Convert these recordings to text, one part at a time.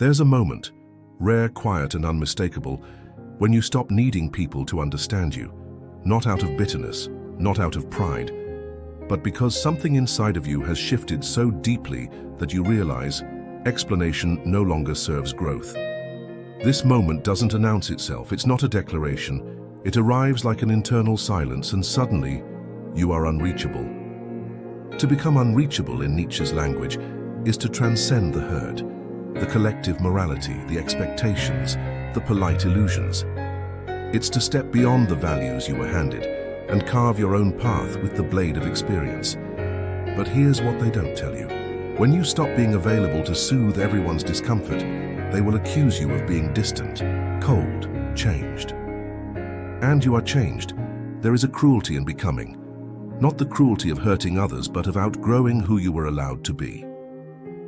There's a moment, rare, quiet, and unmistakable, when you stop needing people to understand you, not out of bitterness, not out of pride, but because something inside of you has shifted so deeply that you realize explanation no longer serves growth. This moment doesn't announce itself, it's not a declaration. It arrives like an internal silence, and suddenly, you are unreachable. To become unreachable in Nietzsche's language is to transcend the herd, the collective morality, the expectations, the polite illusions. It's to step beyond the values you were handed and carve your own path with the blade of experience. But here's what they don't tell you. When you stop being available to soothe everyone's discomfort, they will accuse you of being distant, cold, changed. And you are changed. There is a cruelty in becoming. Not the cruelty of hurting others, but of outgrowing who you were allowed to be.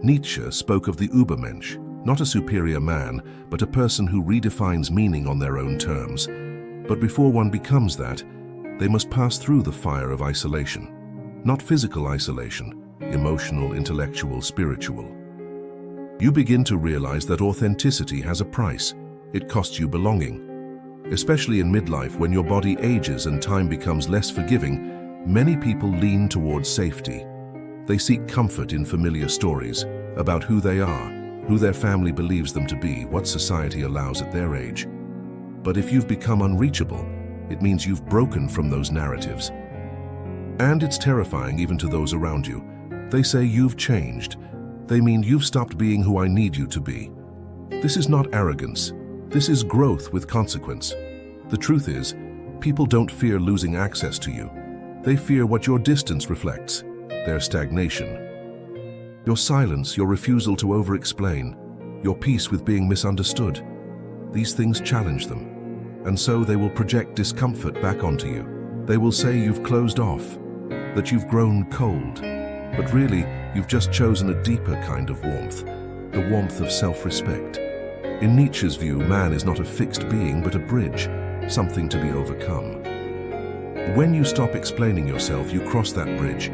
Nietzsche spoke of the Übermensch, not a superior man, but a person who redefines meaning on their own terms. But before one becomes that, they must pass through the fire of isolation. Not physical isolation, emotional, intellectual, spiritual. You begin to realize that authenticity has a price. It costs you belonging. Especially in midlife, when your body ages and time becomes less forgiving, many people lean towards safety. They seek comfort in familiar stories about who they are, who their family believes them to be, what society allows at their age. But if you've become unreachable, it means you've broken from those narratives. And it's terrifying even to those around you. They say you've changed. They mean you've stopped being who I need you to be. This is not arrogance. This is growth with consequence. The truth is, people don't fear losing access to you. They fear what your distance reflects, their stagnation. Your silence, your refusal to over-explain, your peace with being misunderstood. These things challenge them, and so they will project discomfort back onto you. They will say you've closed off, that you've grown cold, but really, you've just chosen a deeper kind of warmth, the warmth of self-respect. In Nietzsche's view, man is not a fixed being, but a bridge, something to be overcome. When you stop explaining yourself, you cross that bridge.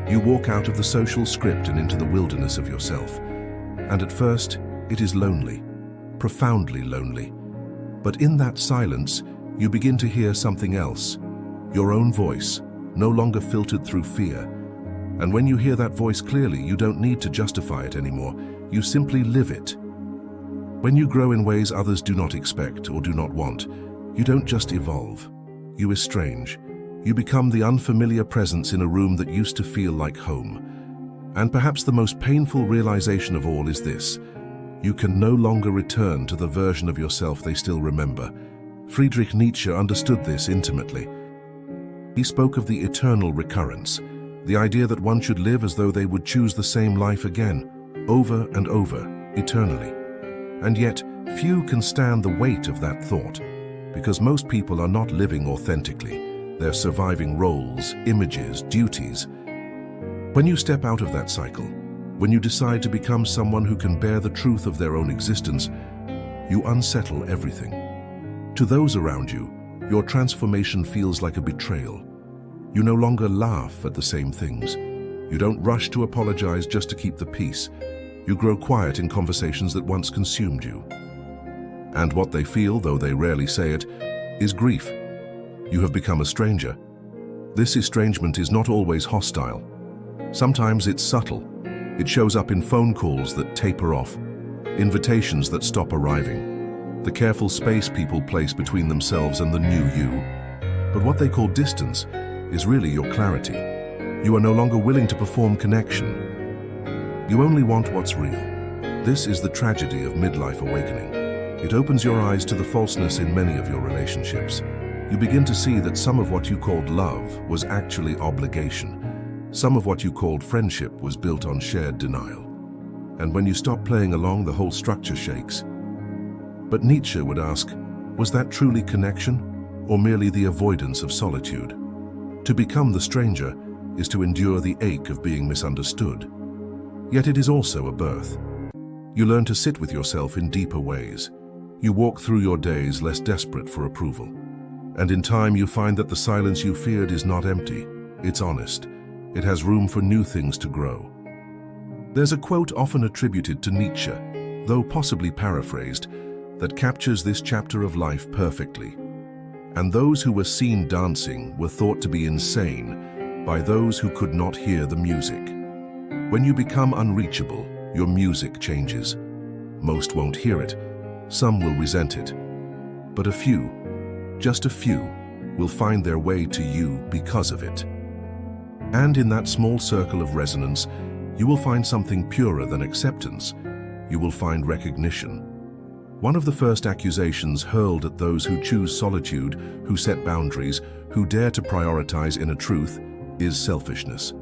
You walk out of the social script and into the wilderness of yourself. And at first, it is lonely, profoundly lonely. But in that silence, you begin to hear something else, your own voice, no longer filtered through fear. And when you hear that voice clearly, you don't need to justify it anymore. You simply live it. When you grow in ways others do not expect or do not want, you don't just evolve. You estrange. You become the unfamiliar presence in a room that used to feel like home. And perhaps the most painful realization of all is this: you can no longer return to the version of yourself they still remember. Friedrich Nietzsche understood this intimately. He spoke of the eternal recurrence, the idea that one should live as though they would choose the same life again, over and over, eternally. And yet, few can stand the weight of that thought, because most people are not living authentically. They're surviving roles, images, duties. When you step out of that cycle, when you decide to become someone who can bear the truth of their own existence, you unsettle everything. To those around you, your transformation feels like a betrayal. You no longer laugh at the same things. You don't rush to apologize just to keep the peace. You grow quiet in conversations that once consumed you. And what they feel, though they rarely say it, is grief. You have become a stranger. This estrangement is not always hostile. Sometimes it's subtle. It shows up in phone calls that taper off, invitations that stop arriving, the careful space people place between themselves and the new you. But what they call distance is really your clarity. You are no longer willing to perform connection. You only want what's real. This is the tragedy of midlife awakening. It opens your eyes to the falseness in many of your relationships. You begin to see that some of what you called love was actually obligation. Some of what you called friendship was built on shared denial. And when you stop playing along, the whole structure shakes. But Nietzsche would ask, was that truly connection, or merely the avoidance of solitude? To become the stranger is to endure the ache of being misunderstood. Yet it is also a birth. You learn to sit with yourself in deeper ways. You walk through your days less desperate for approval. And in time you find that the silence you feared is not empty, it's honest. It has room for new things to grow. There's a quote often attributed to Nietzsche: though possibly paraphrased, that captures this chapter of life perfectly. And those who were seen dancing were thought to be insane by those who could not hear the music. When you become unreachable, your music changes. Most won't hear it, some will resent it. But a few, just a few, will find their way to you because of it. And in that small circle of resonance, you will find something purer than acceptance. You will find recognition. One of the first accusations hurled at those who choose solitude, who set boundaries, who dare to prioritize inner truth, is selfishness.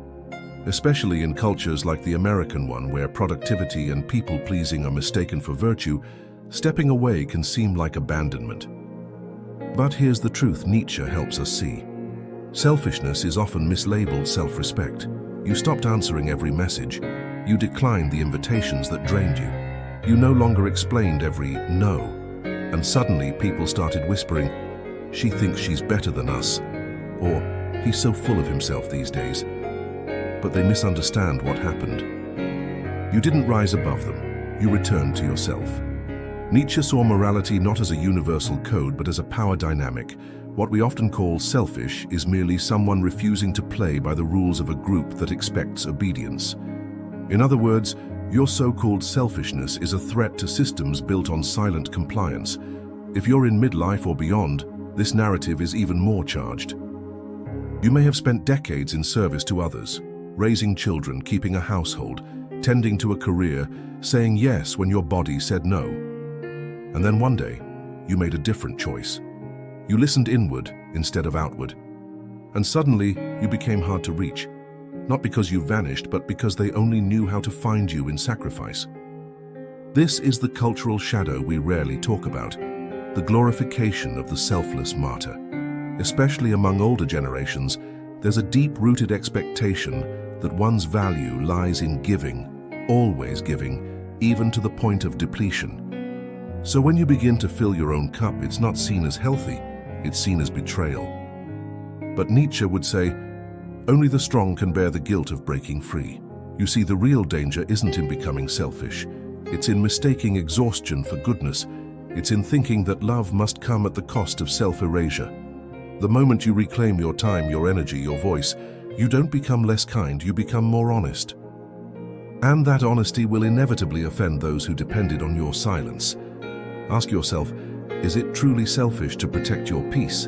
Especially in cultures like the American one, where productivity and people-pleasing are mistaken for virtue, stepping away can seem like abandonment. But here's the truth Nietzsche helps us see. Selfishness is often mislabeled self-respect. You stopped answering every message. You declined the invitations that drained you. You no longer explained every no. And suddenly people started whispering, "She thinks she's better than us," or "He's so full of himself these days." But they misunderstand what happened. You didn't rise above them. You returned to yourself. Nietzsche saw morality not as a universal code, but as a power dynamic. What we often call selfish is merely someone refusing to play by the rules of a group that expects obedience. In other words, your so-called selfishness is a threat to systems built on silent compliance. If you're in midlife or beyond, this narrative is even more charged. You may have spent decades in service to others, raising children, keeping a household, tending to a career, saying yes when your body said no. And then one day, you made a different choice. You listened inward instead of outward. And suddenly, you became hard to reach. Not because you vanished, but because they only knew how to find you in sacrifice. This is the cultural shadow we rarely talk about, the glorification of the selfless martyr. Especially among older generations, there's a deep-rooted expectation that one's value lies in giving, always giving, even to the point of depletion. So when you begin to fill your own cup, it's not seen as healthy, it's seen as betrayal. But Nietzsche would say, only the strong can bear the guilt of breaking free. You see, the real danger isn't in becoming selfish. It's in mistaking exhaustion for goodness. It's in thinking that love must come at the cost of self-erasure. The moment you reclaim your time, your energy, your voice, you don't become less kind, you become more honest. And that honesty will inevitably offend those who depended on your silence. Ask yourself, is it truly selfish to protect your peace?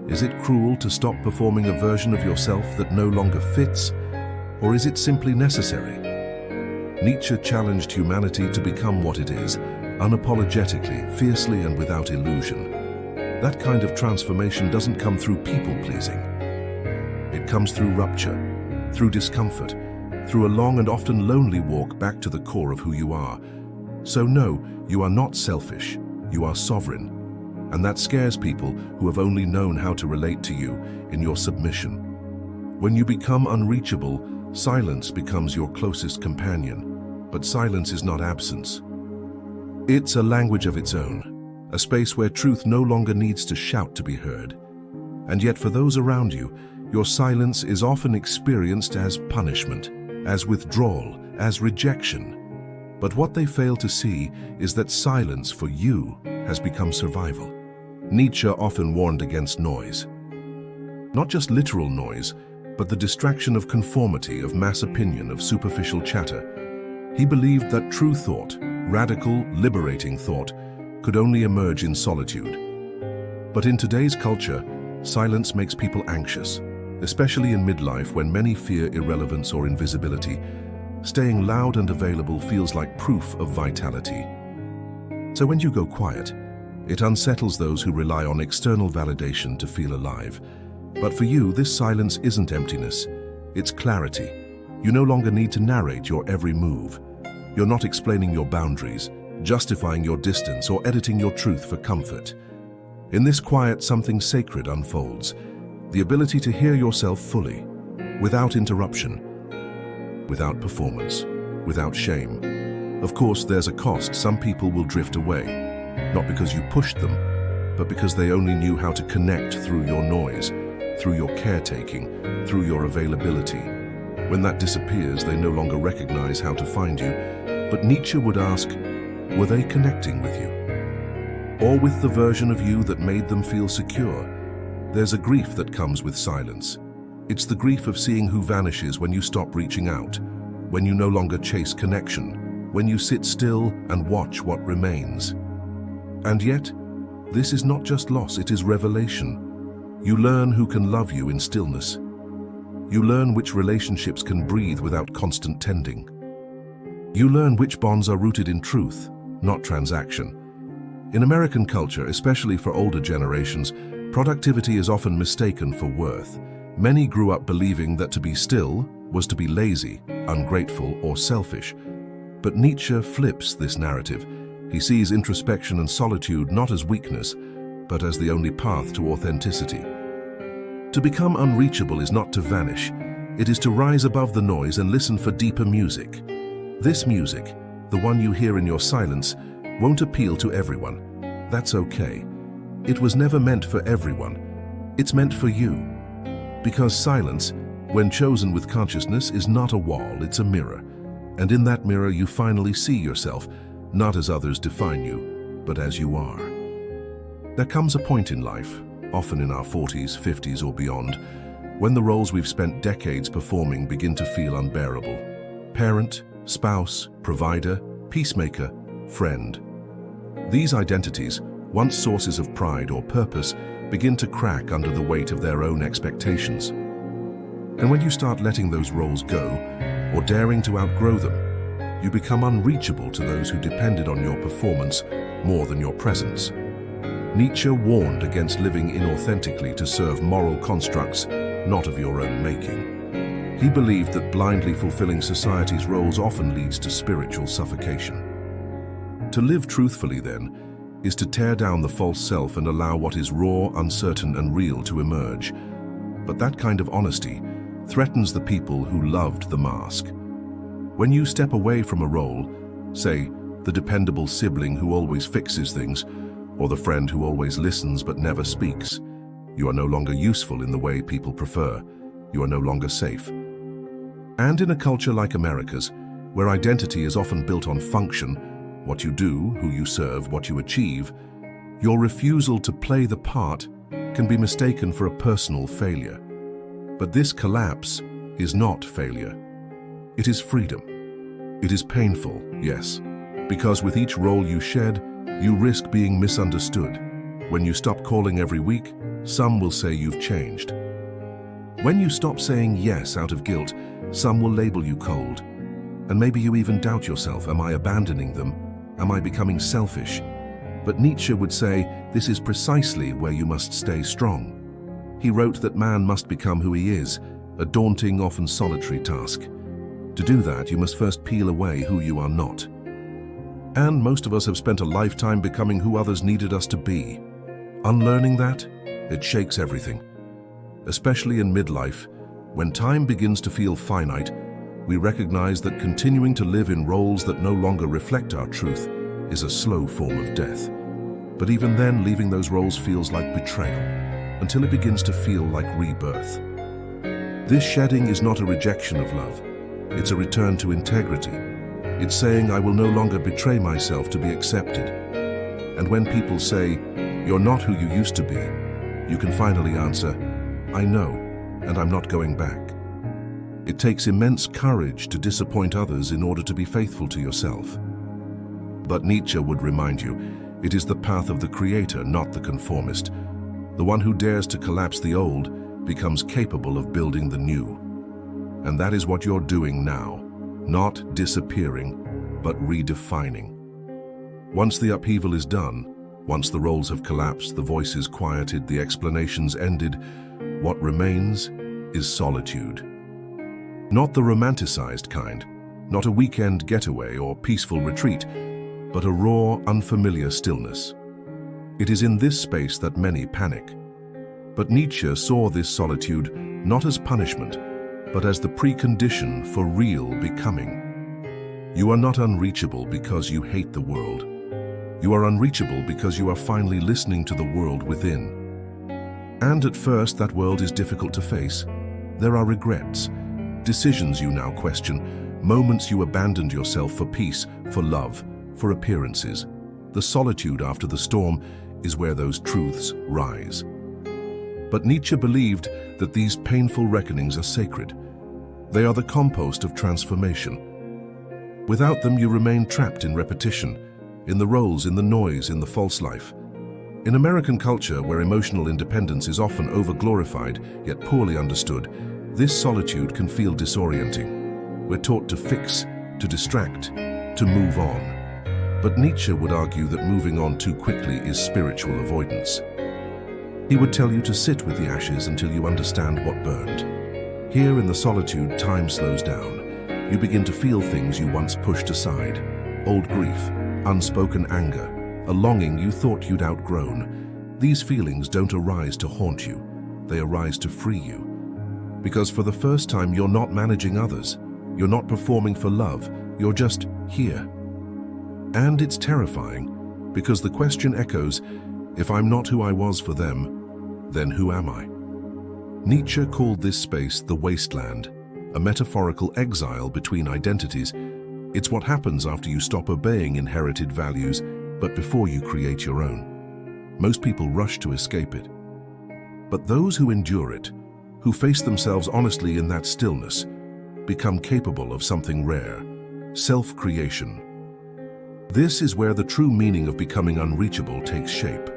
Is it cruel to stop performing a version of yourself that no longer fits? Or is it simply necessary? Nietzsche challenged humanity to become what it is, unapologetically, fiercely, and without illusion. That kind of transformation doesn't come through people-pleasing. It comes through rupture, through discomfort, through a long and often lonely walk back to the core of who you are. So no, you are not selfish, you are sovereign. And that scares people who have only known how to relate to you in your submission. When you become unreachable, silence becomes your closest companion. But silence is not absence. It's a language of its own, a space where truth no longer needs to shout to be heard. And yet for those around you, your silence is often experienced as punishment, as withdrawal, as rejection. But what they fail to see is that silence for you has become survival. Nietzsche often warned against noise. Not just literal noise, but the distraction of conformity, of mass opinion, of superficial chatter. He believed that true thought, radical, liberating thought, could only emerge in solitude. But in today's culture, silence makes people anxious, especially in midlife when many fear irrelevance or invisibility. Staying loud and available feels like proof of vitality. So when you go quiet, it unsettles those who rely on external validation to feel alive. But for you, this silence isn't emptiness, it's clarity. You no longer need to narrate your every move. You're not explaining your boundaries, justifying your distance, or editing your truth for comfort. In this quiet, something sacred unfolds. The ability to hear yourself fully, without interruption, without performance, without shame. Of course, there's a cost. Some people will drift away. Not because you pushed them, but because they only knew how to connect through your noise, through your caretaking, through your availability. When that disappears, they no longer recognize how to find you. But Nietzsche would ask, Were they connecting with you? Or with the version of you that made them feel secure? There's a grief that comes with silence. It's the grief of seeing who vanishes when you stop reaching out, when you no longer chase connection, when you sit still and watch what remains. And yet, this is not just loss, it is revelation. You learn who can love you in stillness. You learn which relationships can breathe without constant tending. You learn which bonds are rooted in truth, not transaction. In American culture, especially for older generations, productivity is often mistaken for worth. Many grew up believing that to be still was to be lazy, ungrateful, or selfish. But Nietzsche flips this narrative. He sees introspection and solitude not as weakness, but as the only path to authenticity. To become unreachable is not to vanish. It is to rise above the noise and listen for deeper music. This music, the one you hear in your silence, won't appeal to everyone. That's okay. It was never meant for everyone. It's meant for you. Because silence, when chosen with consciousness, is not a wall, it's a mirror. And in that mirror you finally see yourself, not as others define you, but as you are. There comes a point in life, often in our 40s, 50s or beyond, when the roles we've spent decades performing begin to feel unbearable. Parent, spouse, provider, peacemaker, friend. These identities, once sources of pride or purpose, begin to crack under the weight of their own expectations. And when you start letting those roles go, or daring to outgrow them, you become unreachable to those who depended on your performance more than your presence. Nietzsche warned against living inauthentically to serve moral constructs not of your own making. He believed that blindly fulfilling society's roles often leads to spiritual suffocation. To live truthfully, then, is to tear down the false self and allow what is raw, uncertain, and real to emerge. But that kind of honesty threatens the people who loved the mask. When you step away from a role, say, the dependable sibling who always fixes things, or the friend who always listens but never speaks, you are no longer useful in the way people prefer. You are no longer safe. And in a culture like America's, where identity is often built on function, what you do, who you serve, what you achieve, your refusal to play the part can be mistaken for a personal failure. But this collapse is not failure. It is freedom. It is painful, yes, because with each role you shed, you risk being misunderstood. When you stop calling every week, some will say you've changed. When you stop saying yes out of guilt, some will label you cold. And maybe you even doubt yourself. Am I abandoning them? Am I becoming selfish? But Nietzsche would say this is precisely where you must stay strong. He wrote that man must become who he is, a daunting, often solitary task. To do that, you must first peel away who you are not. And most of us have spent a lifetime becoming who others needed us to be. Unlearning that, it shakes everything. Especially in midlife, when time begins to feel finite, we recognize that continuing to live in roles that no longer reflect our truth is a slow form of death. But even then, leaving those roles feels like betrayal, until it begins to feel like rebirth. This shedding is not a rejection of love. It's a return to integrity. It's saying, I will no longer betray myself to be accepted. And when people say, you're not who you used to be, you can finally answer, I know, and I'm not going back. It takes immense courage to disappoint others in order to be faithful to yourself. But Nietzsche would remind you, it is the path of the creator, not the conformist. The one who dares to collapse the old becomes capable of building the new. And that is what you're doing now, not disappearing, but redefining. Once the upheaval is done, once the roles have collapsed, the voices quieted, the explanations ended, what remains is solitude. Not the romanticized kind, not a weekend getaway or peaceful retreat, but a raw, unfamiliar stillness. It is in this space that many panic. But Nietzsche saw this solitude not as punishment, but as the precondition for real becoming. You are not unreachable because you hate the world. You are unreachable because you are finally listening to the world within. And at first, that world is difficult to face. There are regrets, decisions you now question, moments you abandoned yourself for peace, for love, for appearances. The solitude after the storm is where those truths rise. But Nietzsche believed that these painful reckonings are sacred. They are the compost of transformation. Without them, you remain trapped in repetition, in the roles, in the noise, in the false life. In American culture, where emotional independence is often over-glorified, yet poorly understood, this solitude can feel disorienting. We're taught to fix, to distract, to move on. But Nietzsche would argue that moving on too quickly is spiritual avoidance. He would tell you to sit with the ashes until you understand what burned. Here in the solitude, time slows down. You begin to feel things you once pushed aside. Old grief, unspoken anger, a longing you thought you'd outgrown. These feelings don't arise to haunt you. They arise to free you. Because for the first time, you're not managing others. You're not performing for love. You're just here. And it's terrifying, because the question echoes, if I'm not who I was for them, then who am I? Nietzsche called this space the wasteland, a metaphorical exile between identities. It's what happens after you stop obeying inherited values, but before you create your own. Most people rush to escape it. But those who endure it, who face themselves honestly in that stillness, become capable of something rare, self-creation. This is where the true meaning of becoming unreachable takes shape.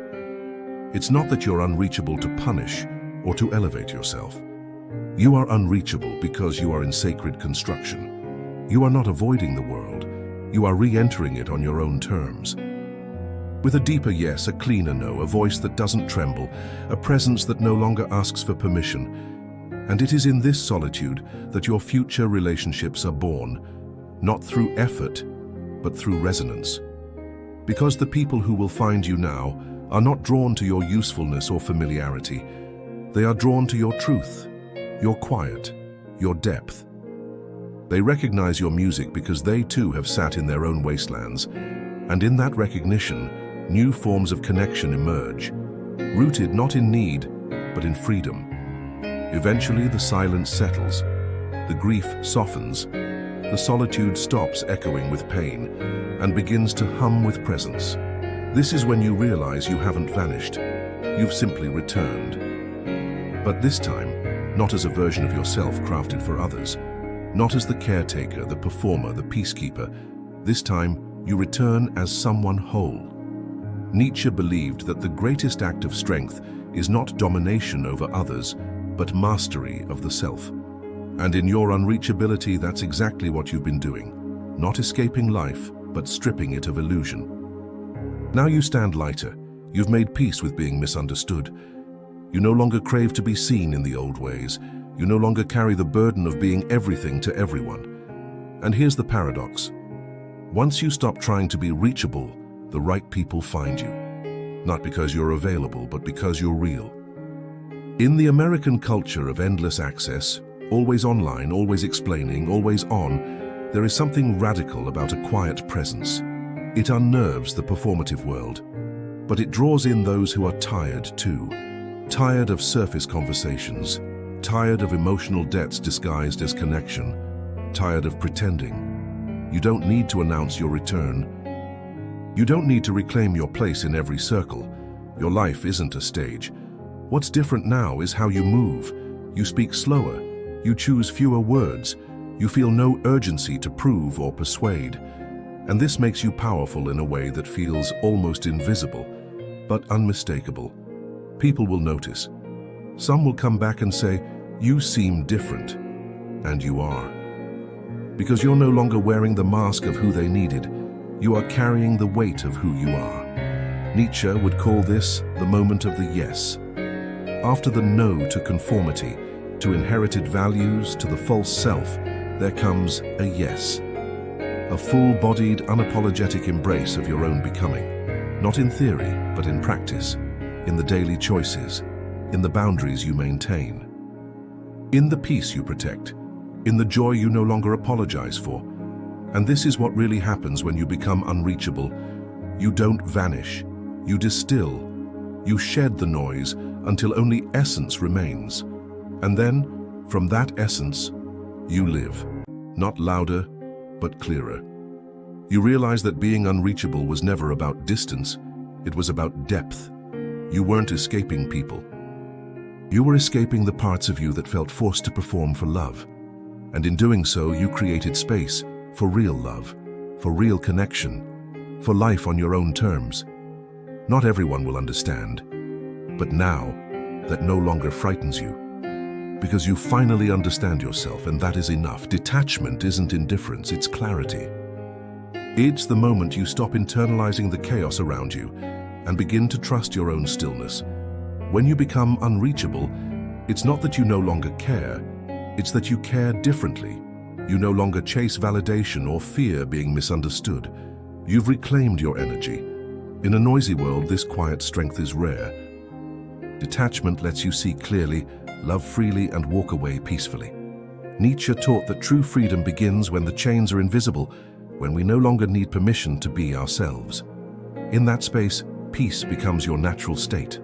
It's not that you're unreachable to punish or to elevate yourself. You are unreachable because you are in sacred construction. You are not avoiding the world. You are re-entering it on your own terms. With a deeper yes, a cleaner no, a voice that doesn't tremble, a presence that no longer asks for permission. And it is in this solitude that your future relationships are born, not through effort, but through resonance. Because the people who will find you now are not drawn to your usefulness or familiarity. They are drawn to your truth, your quiet, your depth. They recognize your music because they too have sat in their own wastelands, and in that recognition, new forms of connection emerge, rooted not in need, but in freedom. Eventually, the silence settles, the grief softens, the solitude stops echoing with pain, and begins to hum with presence. This is when you realize you haven't vanished, you've simply returned. But this time, not as a version of yourself crafted for others, not as the caretaker, the performer, the peacekeeper. This time, you return as someone whole. Nietzsche believed that the greatest act of strength is not domination over others, but mastery of the self. And in your unreachability, that's exactly what you've been doing. Not escaping life, but stripping it of illusion. Now you stand lighter. You've made peace with being misunderstood. You no longer crave to be seen in the old ways. You no longer carry the burden of being everything to everyone. And here's the paradox. Once you stop trying to be reachable, the right people find you. Not because you're available, but because you're real. In the American culture of endless access, always online, always explaining, always on, there is something radical about a quiet presence. It unnerves the performative world, but it draws in those who are tired too. Tired of surface conversations, tired of emotional debts disguised as connection, tired of pretending. You don't need to announce your return. You don't need to reclaim your place in every circle. Your life isn't a stage. What's different now is how you move. You speak slower. You choose fewer words. You feel no urgency to prove or persuade. And this makes you powerful in a way that feels almost invisible, but unmistakable. People will notice. Some will come back and say, "You seem different." And you are. Because you're no longer wearing the mask of who they needed. You are carrying the weight of who you are. Nietzsche would call this the moment of the yes. After the no to conformity, to inherited values, to the false self, there comes a yes. A full-bodied, unapologetic embrace of your own becoming. Not in theory, but in practice, in the daily choices, in the boundaries you maintain, in the peace you protect, in the joy you no longer apologize for. And this is what really happens when you become unreachable. You don't vanish, you distill, you shed the noise until only essence remains. And then, from that essence, you live, not louder, but clearer. You realize that being unreachable was never about distance, it was about depth. You weren't escaping people. You were escaping the parts of you that felt forced to perform for love. And in doing so, you created space for real love, for real connection, for life on your own terms. Not everyone will understand, but now that no longer frightens you. Because you finally understand yourself, and that is enough. Detachment isn't indifference, it's clarity. It's the moment you stop internalizing the chaos around you and begin to trust your own stillness. When you become unreachable, it's not that you no longer care, it's that you care differently. You no longer chase validation or fear being misunderstood. You've reclaimed your energy. In a noisy world, this quiet strength is rare. Detachment lets you see clearly, love freely, and walk away peacefully. Nietzsche taught that true freedom begins when the chains are invisible, when we no longer need permission to be ourselves. In that space, peace becomes your natural state.